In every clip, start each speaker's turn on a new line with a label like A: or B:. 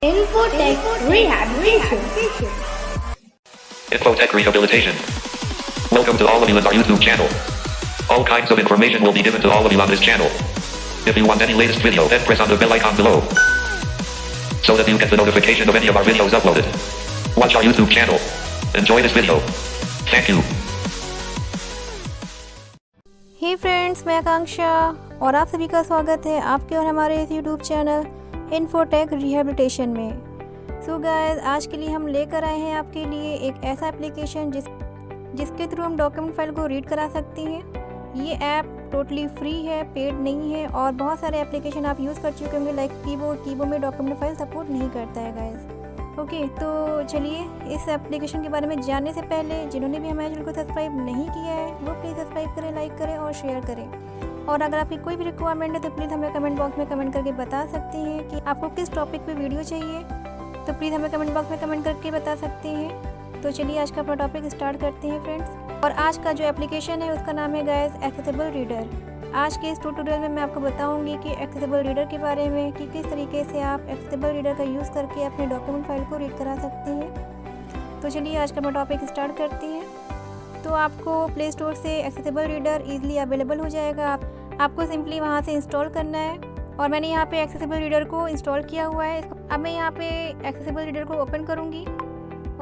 A: Infotech Rehabilitation.
B: Infotech Rehabilitation. Welcome to all of you at our YouTube channel. All kinds of information will be given to all of you on this channel. If you want any latest video, then press on the bell icon below, so that you get the notification of any of our videos uploaded. Watch our YouTube channel. Enjoy this video. Thank you.
C: Hey friends, मैं आकांक्षा और आप सभी का स्वागत है आपके और हमारे इस यूट्यूब चैनल इन्फोटेक रिहेबिलिटेशन में। सो गाइस, आज के लिए हम लेकर आए हैं आपके लिए एक ऐसा एप्लीकेशन जिसके थ्रू हम डॉक्यूमेंट फाइल को रीड करा सकते हैं। ये ऐप टोटली फ्री है, पेड नहीं है और बहुत सारे एप्लीकेशन आप यूज़ कर चुके होंगे लाइक कीबोर्ड में डॉक्यूमेंट फाइल सपोर्ट नहीं करता है गाइस। ओके, तो चलिए इस एप्लीकेशन के बारे में जानने से पहले जिन्होंने भी हमारे चैनल को सब्सक्राइब नहीं किया है वो प्लीज़ सब्सक्राइब करें, लाइक करें और शेयर करें। और अगर आपकी कोई भी रिक्वायरमेंट है तो प्लीज़ हमें कमेंट बॉक्स में कमेंट करके बता सकते हैं कि आपको किस टॉपिक पे वीडियो चाहिए, तो प्लीज़ हमें कमेंट बॉक्स में कमेंट करके बता सकते हैं। तो चलिए आज का अपना टॉपिक स्टार्ट करते हैं फ्रेंड्स। और आज का जो एप्लीकेशन है उसका नाम है गाइस एक्सेसिबल रीडर। आज के इस ट्यूटोरियल में मैं आपको बताऊंगी कि एक्सेसिबल रीडर के बारे में कि किस तरीके से आप एक्सेसिबल रीडर का यूज़ करके अपने डॉक्यूमेंट फाइल को रीड करा सकते हैं। तो चलिए आज का अपना टॉपिक स्टार्ट करते हैं। तो आपको प्ले स्टोर से एक्सेसिबल रीडर ईजिली अवेलेबल हो जाएगा। आपको सिंपली वहाँ से इंस्टॉल करना है और मैंने यहाँ पे एक्सेसिबल रीडर को इंस्टॉल किया हुआ है। अब मैं यहाँ पे एक्सेसिबल रीडर को ओपन करूँगी।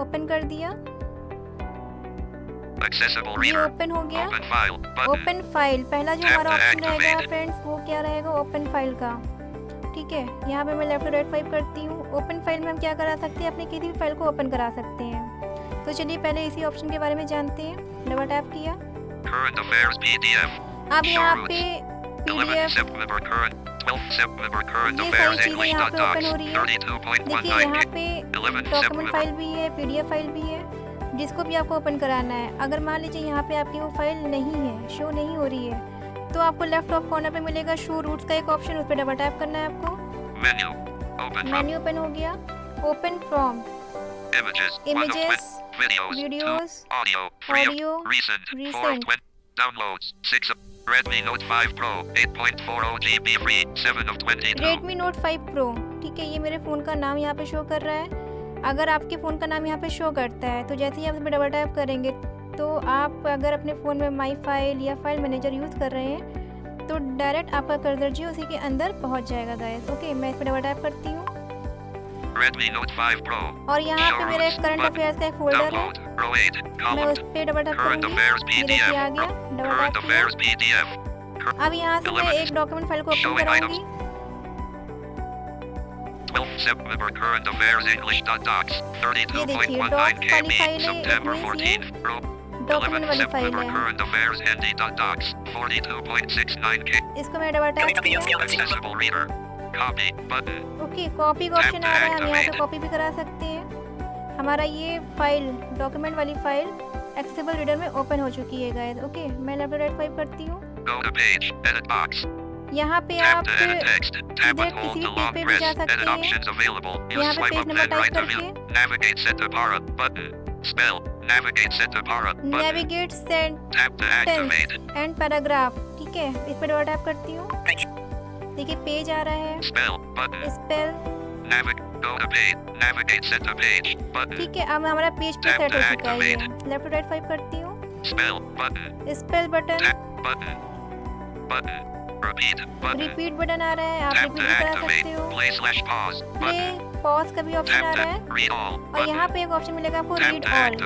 C: ओपन कर दिया, ये ओपन हो गया। ओपन फाइल पहला जो हमारा ऑप्शन रहेगा फ्रेंड्स वो क्या रहेगा, ओपन फाइल का। ठीक है, यहाँ पे मैं लेफ्ट टू राइट स्वाइप करती हूँ। ओपन फाइल में हम क्या करा सकते हैं, अपने किसी भी फाइल को ओपन करा सकते हैं। तो चलिए पहले इसी ऑप्शन के बारे में जानते हैं। डबल टैप किया, अब यहाँ पे PDF ये सारी चीज़ें यहाँ पे ओपन हो रही है। देखिए यहाँ पे डॉक्यूमेंट फाइल भी है, PDF फाइल भी है, जिसको भी आपको ओपन कराना है। अगर मान लीजिए यहाँ पे आपकी वो फाइल नहीं है, शो नहीं हो रही है, तो आपको लेफ्ट टॉप कॉर्नर पे मिलेगा शो रूट्स का एक ऑप्शन, उस पर डबल टैप करना है आपको। मेन्यू ओपन हो गया। Open from images, videos, audio, recent,
B: Downloads 6 Redmi Note 5 Pro 8.40 GB free 7 of 22
C: Redmi Note 5 Pro। ठीक है, ये मेरे फ़ोन का नाम यहाँ पे शो कर रहा है। अगर आपके फ़ोन का नाम यहाँ पे शो करता है तो जैसे ही आप इस पर डबल टैप करेंगे तो आप अगर अपने फ़ोन में माई फाइल या फाइल मैनेजर यूज़ कर रहे हैं तो डायरेक्ट आपका कर्सर जो उसी के अंदर पहुँच जाएगा गाइस। ओके, मैं इस पर डबल टैप करती हूँ
B: Redmi Note 5 Pro
C: और यहाँ पे मेरा एक करंट अफेयर्स का एक फोल्डर है, मैं उस पर डबल टैप करूँगी। ये देखिए आ गया, डबल टैप किया। अब यहाँ से मैं एक डॉक्यूमेंट फाइल को ओपन कराऊंगी। ये देखिए डॉक्स वाली फाइल है, डॉक्यूमेंट वाली फाइल है। इसको मैं डबल टैप किया। ओके, कॉपी का ऑप्शन आ रहा है, हम यहाँ पे कॉपी भी करा सकते हैं। हमारा ये फाइल डॉक्यूमेंट वाली फाइल एक्सेसिबल रीडर में ओपन हो चुकी है गाइस। ओके, मैं लेफ्ट राइट स्वाइप करती हूँ। यहाँ पे आप इधर किसी भी पेज पे भी जा सकते हैं। यहाँ पे पेज नंबर टाइप करके नेविगेट सेंटेंस एंड पैराग्राफ। ठीक है, इस पर डबल टैप करती हूँ। देखिए पेज आ रहा है, स्पेल। ठीक है, अब हमारा पेज पे सेट हो चुका है। ये लेफ्ट टू राइट स्वाइप करती हूँ, स्पेल बटन, रिपीट बटन आ रहा है, आप रिपीट भी करा सकते हो। प्ले पॉज का भी ऑप्शन आ रहा है और यहाँ पे एक ऑप्शन मिलेगा आपको रीड ऑल।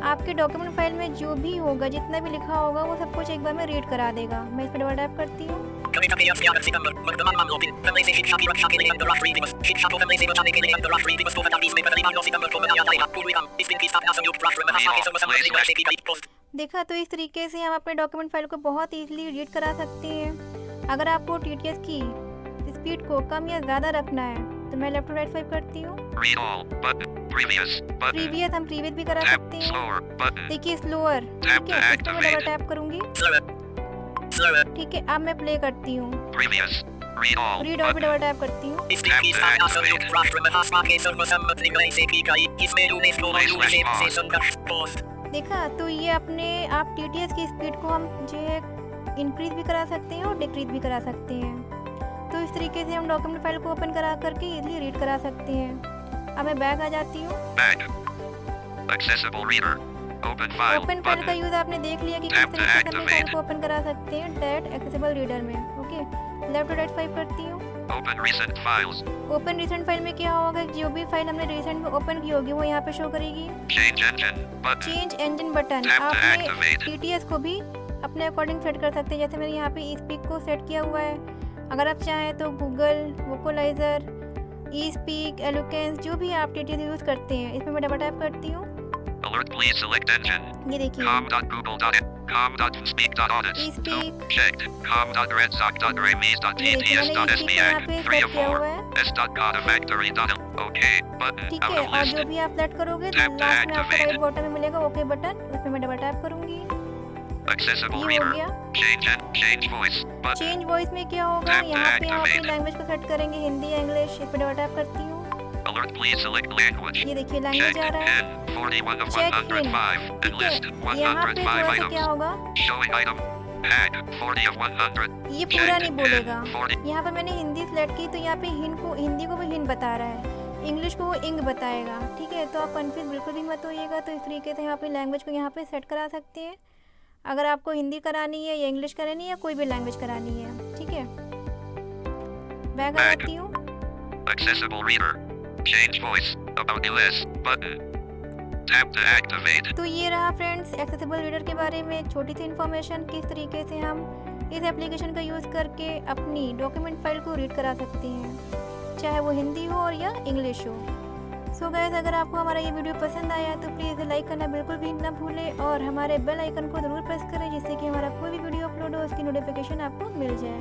C: आपके डॉक्यूमेंट फाइल में जो भी होगा, जितना भी लिखा होगा वो सब कुछ एक बार में रीड करा देगा। मैं इस पर डबल टैप करती हूँ। देखा, तो इस तरीके से हम अपने डॉक्यूमेंट फाइल को बहुत इजीली रीड करा सकते हैं। अगर आपको TTS की स्पीड को कम या ज़्यादा रखना है तो मैं लेफ्ट टू राइट स्वाइप करती हूँ। प्रीवियस हम प्रीवियस भी करा सकते हैं। देखिए स्लोअर, ठीक है, इसको मैं डबल टैप करूँगी। ठीक है, अब मैं प्ले करती हूँ। रीड ऑल पे डबल टैप करती हूँ। देखा, तो ये अपने आप TTS की स्पीड को हम जो है इंक्रीज भी करा सकते हैं और डिक्रीज भी करा सकते हैं। तो तो इस तरीके से हम डॉक्यूमेंट फाइल को ओपन करा करके इजीली रीड करा सकते हैं। अब मैं बैक आ जाती हूँ। ओपन फाइल का यूज आपने देख लिया कि किस तरीके से अपनी फाइल को ओपन करा सकते हैं डैट एक्सेसिबल रीडर में। Okay, left to right swipe करती हूँ। ओपन रिसेंट फाइल में क्या होगा, जो भी फाइल हमने रिसेंट में ओपन की होगी वो यहाँ पे शो करेगी। चेंज इंजन बटन, आपने TTS को भी अपने अकॉर्डिंग सेट कर सकते हैं। जैसे मैंने यहाँ पे स्पीक को सेट किया हुआ है। अगर आप चाहें तो गूगल, वोकलाइजर, स्पीक, एलोकेंस, जो भी आप TTS यूज करते हैं, इसमें मैं डबल टैप करती हूँ। ये देखिए ठीक है। और जो भी आप सेलेक्ट करोगे तो लास्ट में आपको राइट बॉटम में मिलेगा ओके बटन, उसमें मैं डबल टैप करूंगी। ये हो गया। चेंज वॉइस में क्या होगा, यहाँ पे आप अपनी लैंग्वेज को सेट करेंगे, हिंदी या इंग्लिश। इस पर डबल टैप करती हूँ। ये देखिए लैंग्वेज आ रहा है। चेक इन, ठीक है। यहाँ पे थोड़ा सा क्या होगा, ये पूरा नहीं बोलेगा। यहाँ पे मैंने हिंदी सेलेक्ट की तो यहाँ पे हिंदी को भी हिंद बता रहा है, इंग्लिश को वो इंग बताएगा। ठीक है, तो आप कंफ्यूज बिल्कुल भी मत होइएगा। तो इस तरीके से यहाँ पे लैंग्वेज को यहाँ पे सेट करा सकते हैं, अगर आपको हिंदी करानी है या इंग्लिश करानी है या कोई भी लैंग्वेज करानी है। ठीक है, बैक आ जाती हूँ। तो ये रहा फ्रेंड्स एक्सेसिबल रीडर के बारे में छोटी सी इन्फॉर्मेशन, किस तरीके से हम इस एप्लीकेशन का यूज़ करके अपनी डॉक्यूमेंट फाइल को रीड करा सकते हैं, चाहे वो हिंदी हो और या इंग्लिश हो। सो गाइस, अगर आपको हमारा ये वीडियो पसंद आया तो प्लीज़ लाइक करना बिल्कुल भी ना भूलें और हमारे बेल आइकन को ज़रूर प्रेस करें, जिससे कि हमारा कोई भी वीडियो अपलोड हो उसकी नोटिफिकेशन आपको मिल जाए।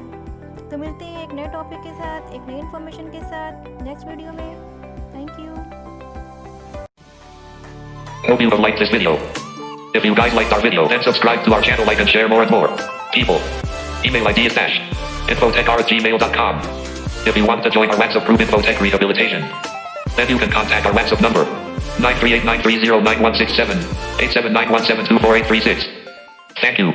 C: तो मिलते हैं एक नए टॉपिक के साथ, एक नई इन्फॉर्मेशन के साथ नेक्स्ट वीडियो में। Thank you.
B: Hope you have liked this video. If you guys liked our video, then subscribe to our channel, like and share more and more. People. Email ID is _infotech@gmail.com. If you want to join our WhatsApp group Infotech Rehabilitation, then you can contact our WhatsApp number 938-930-9167, 879-172-4836. Thank you.